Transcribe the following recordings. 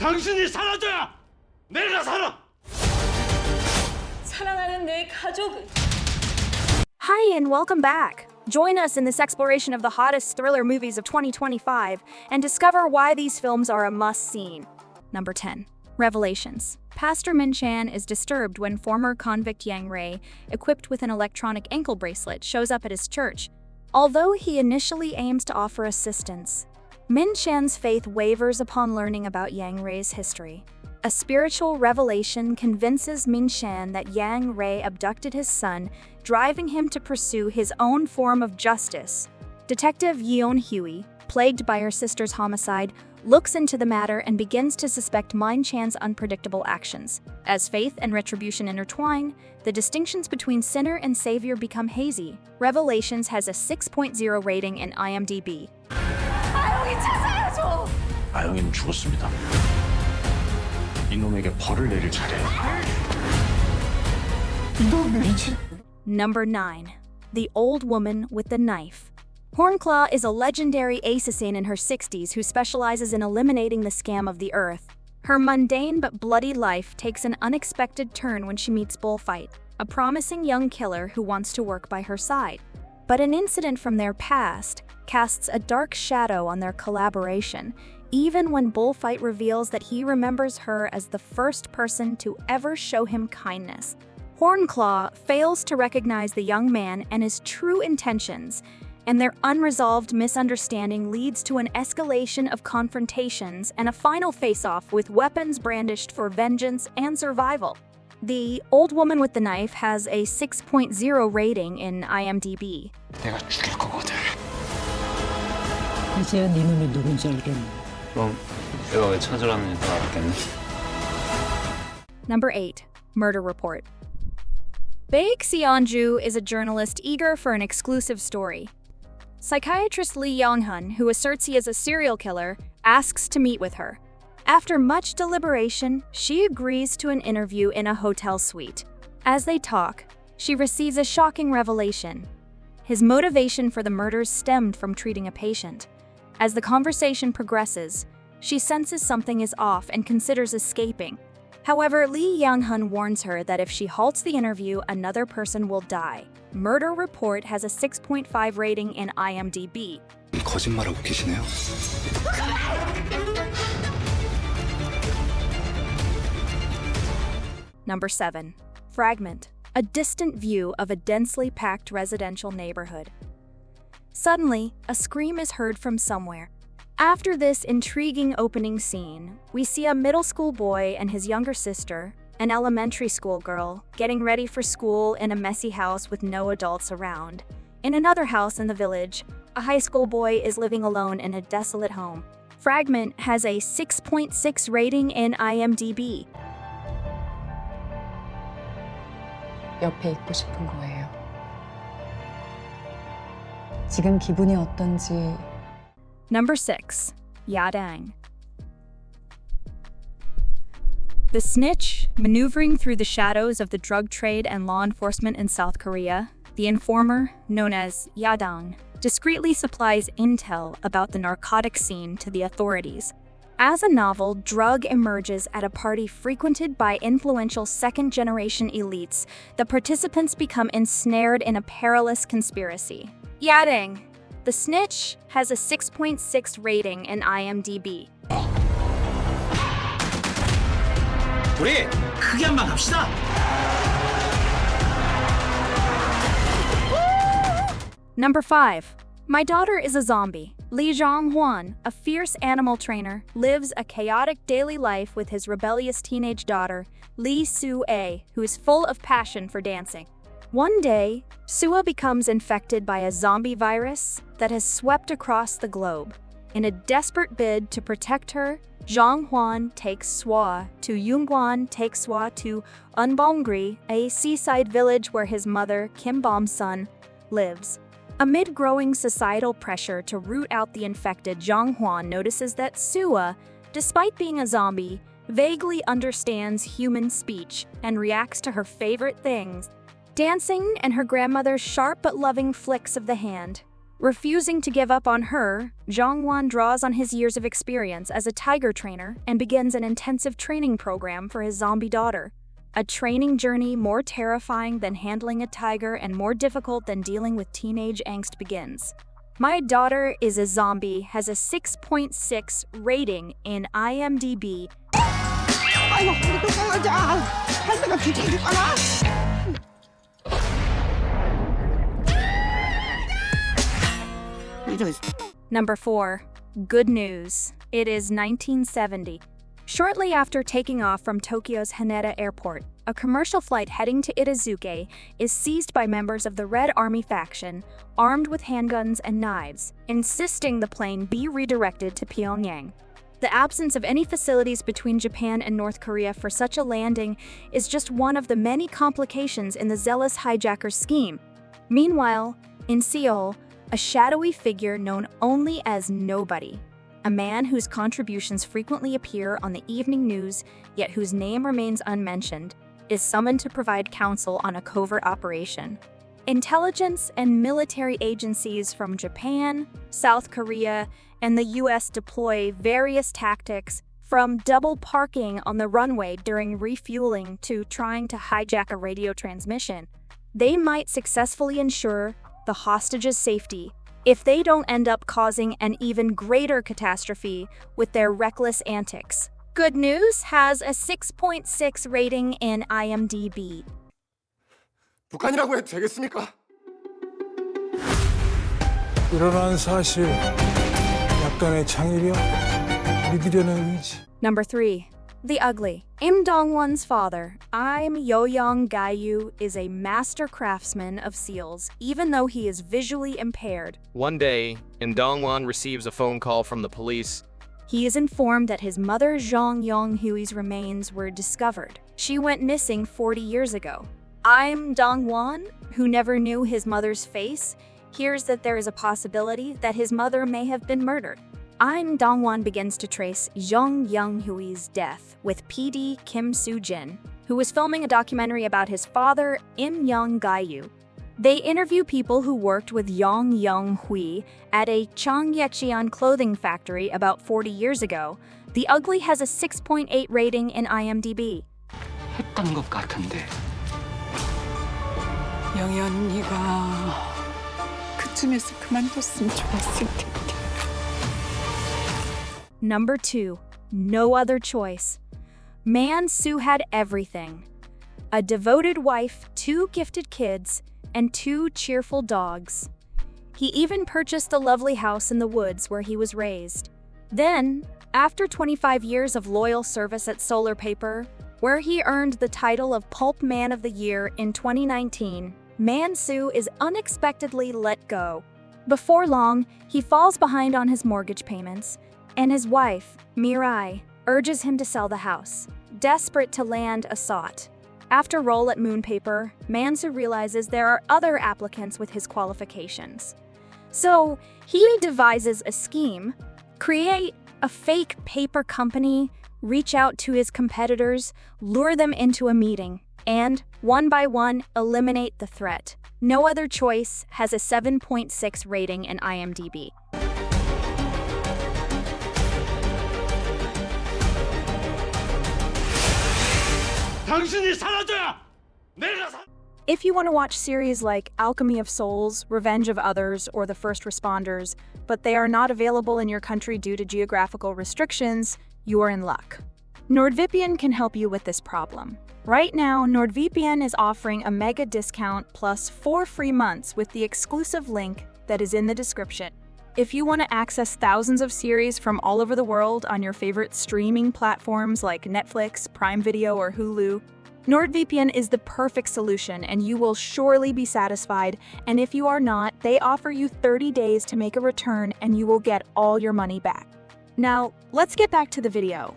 당신이 사라져야 내가 살아. 사랑하는 내 가족은. Hi and welcome back. Join us in this exploration of the hottest thriller movies of 2025 and discover why these films are a must-see. Number 10. Revelations. Pastor Min Chan is disturbed when former convict Yang Rei, equipped with an electronic ankle bracelet, shows up at his church. Although he initially aims to offer assistance, Min Chan's faith wavers upon learning about Yang Rei's history. A spiritual revelation convinces Min Chan that Yang Rei abducted his son, driving him to pursue his own form of justice. Detective Yeon Hui, plagued by her sister's homicide, looks into the matter and begins to suspect Min Chan's unpredictable actions. As faith and retribution intertwine, the distinctions between sinner and savior become hazy. Revelations has a 6.0 rating in IMDb. 아영이 찾아야죠. 아영이는 죽었습니다. 이놈에게 벌을 내릴 차례. 이놈 미친. Number 9. The Old Woman with the Knife. Hornclaw is a legendary assassin in her 60s who specializes in eliminating the scam of the earth. Her mundane but bloody life takes an unexpected turn when she meets Bullfight, a promising young killer who wants to work by her side. But an incident from their past casts a dark shadow on their collaboration, even when Bullfight reveals that he remembers her as the first person to ever show him kindness. Hornclaw fails to recognize the young man and his true intentions, and their unresolved misunderstanding leads to an escalation of confrontations and a final face-off with weapons brandished for vengeance and survival. The Old Woman with the Knife has a 6.0 rating in IMDb. 내가 죽일 거거든. 이제야 네 놈이 누군지 알겠네. 그럼 내가 왜 찾으라는지 다 알았겠네. Number 8. Murder Report. Baek Seonju is a journalist eager for an exclusive story. Psychiatrist Lee Young-hun, who asserts he is a serial killer, asks to meet with her. After much deliberation, she agrees to an interview in a hotel suite. As they talk, she receives a shocking revelation. His motivation for the murders stemmed from treating a patient. As the conversation progresses, she senses something is off and considers escaping. However, Lee Young-hun warns her that if she halts the interview, another person will die. Murder Report has a 6.5 rating in IMDb. 거짓말하고 계시네요. Number 7. Fragment. A distant view of a densely packed residential neighborhood. Suddenly, a scream is heard from somewhere. After this intriguing opening scene, we see a middle school boy and his younger sister, an elementary school girl, getting ready for school in a messy house with no adults around. In another house in the village, a high school boy is living alone in a desolate home. Fragment has a 6.6 rating in IMDb. 옆에 있고 싶은 거예요. 지금 기분이 어떤지. Number 6. Yadang. The snitch, maneuvering through the shadows of the drug trade and law enforcement in South Korea, the informer, known as Yadang, discreetly supplies intel about the narcotic scene to the authorities. As a novel drug emerges at a party frequented by influential second-generation elites, the participants become ensnared in a perilous conspiracy. Yadang, the snitch, has a 6.6 rating in IMDb. 우리 크게 한번 갑시다. Number 5. My Daughter is a Zombie. Lee Jong-hwan, a fierce animal trainer, lives a chaotic daily life with his rebellious teenage daughter, Lee Soo-ae, who is full of passion for dancing. One day, Sua becomes infected by a zombie virus that has swept across the globe. In a desperate bid to protect her, Jong-hwan takes Swa to Yoongwon takes Swa to Unbongri, a seaside village where his mother, Kim Bom's son, lives. Amid growing societal pressure to root out the infected, Jong-hwan notices that Sua, despite being a zombie, vaguely understands human speech and reacts to her favorite things, dancing and her grandmother's sharp but loving flicks of the hand. Refusing to give up on her, Jongwon draws on his years of experience as a tiger trainer and begins an intensive training program for his zombie daughter. A training journey more terrifying than handling a tiger and more difficult than dealing with teenage angst begins. My Daughter is a Zombie has a 6.6 rating in IMDb. Number 4. Good news. It is 1970. Shortly after taking off from Tokyo's Haneda Airport, a commercial flight heading to Itazuke is seized by members of the Red Army faction, armed with handguns and knives, insisting the plane be redirected to Pyongyang. The absence of any facilities between Japan and North Korea for such a landing is just one of the many complications in the zealous hijacker's scheme. Meanwhile, in Seoul, a shadowy figure known only as Nobody, a man whose contributions frequently appear on the evening news, yet whose name remains unmentioned, is summoned to provide counsel on a covert operation. Intelligence and military agencies from Japan, South Korea, and the US deploy various tactics, from double parking on the runway during refueling to trying to hijack a radio transmission. They might successfully ensure the hostages' safety if they don't end up causing an even greater catastrophe with their reckless antics. Good News has a 6.6 rating in IMDb. 북한이라고 해도 되겠습니까? 일어난 사실, 약간의 창의력, 믿으려는 의지. Number 3. The Ugly. Im Dong-won's father, Im Yo-young Gayu, is a master craftsman of seals, even though he is visually impaired. One day, Im Dong-won receives a phone call from the police. He is informed that his mother Jong Yong-hui's remains were discovered. She went missing 40 years ago. Im Dong-won, who never knew his mother's face, hears that there is a possibility that his mother may have been murdered. Im Dong-won begins to trace Jong Young-hui's death with PD Kim Soo-jin, who was filming a documentary about his father, Im Young-gayu. They interview people who worked with Jong Young-hui at a Cheongyecheon clothing factory about 40 years ago. The Ugly has a 6.8 rating in IMDb. 했던 것 같은데. 영희 언니가 그쯤에서 그만뒀으면 좋았을 텐데. Number 2. No Other Choice. Man Soo had everything. A devoted wife, 2 gifted kids, and 2 cheerful dogs. He even purchased a lovely house in the woods where he was raised. Then, after 25 years of loyal service at Solar Paper, where he earned the title of Pulp Man of the Year in 2019, Man Soo is unexpectedly let go. Before long, he falls behind on his mortgage payments, and his wife, Mirai, urges him to sell the house, desperate to land a SOT. After role at Moonpaper, Mansu realizes there are other applicants with his qualifications. So, he devises a scheme, create a fake paper company, reach out to his competitors, lure them into a meeting, and, one by one, eliminate the threat. No Other Choice has a 7.6 rating in IMDb. 당신이 사라져야 내가 If you want to watch series like Alchemy of Souls, Revenge of Others, or The First Responders, but they are not available in your country due to geographical restrictions, you are in luck. NordVPN can help you with this problem. Right now, NordVPN is offering a mega discount plus 4 free months with the exclusive link that is in the description. If you want to access thousands of series from all over the world on your favorite streaming platforms like Netflix, Prime Video, or Hulu, NordVPN is the perfect solution and you will surely be satisfied. And if you are not, they offer you 30 days to make a return and you will get all your money back. Now, let's get back to the video.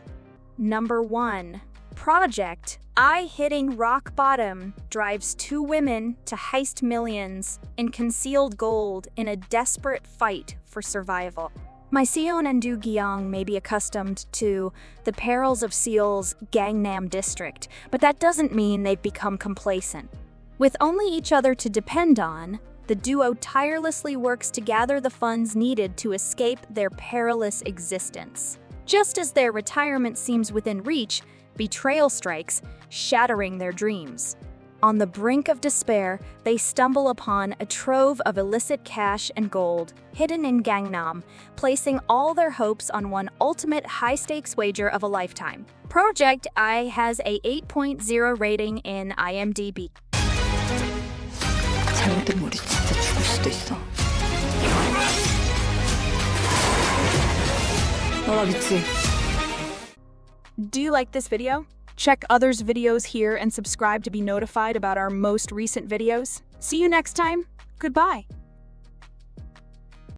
Number 1. Project Eye-Hitting Rock Bottom drives 2 women to heist millions in concealed gold in a desperate fight for survival. Myseon and Do Gyeong may be accustomed to the perils of Seoul's Gangnam district, but that doesn't mean they've become complacent. With only each other to depend on, the duo tirelessly works to gather the funds needed to escape their perilous existence. Just as their retirement seems within reach, betrayal strikes, shattering their dreams. On the brink of despair, they stumble upon a trove of illicit cash and gold hidden in Gangnam, placing all their hopes on one ultimate high-stakes wager of a lifetime. Project I has a 8.0 rating in IMDb. 잘못되면 우리 진짜 죽을 수도 있어. 너나 믿지? Do you like this video? Check others' videos here and subscribe to be notified about our most recent videos. See you next time. Goodbye.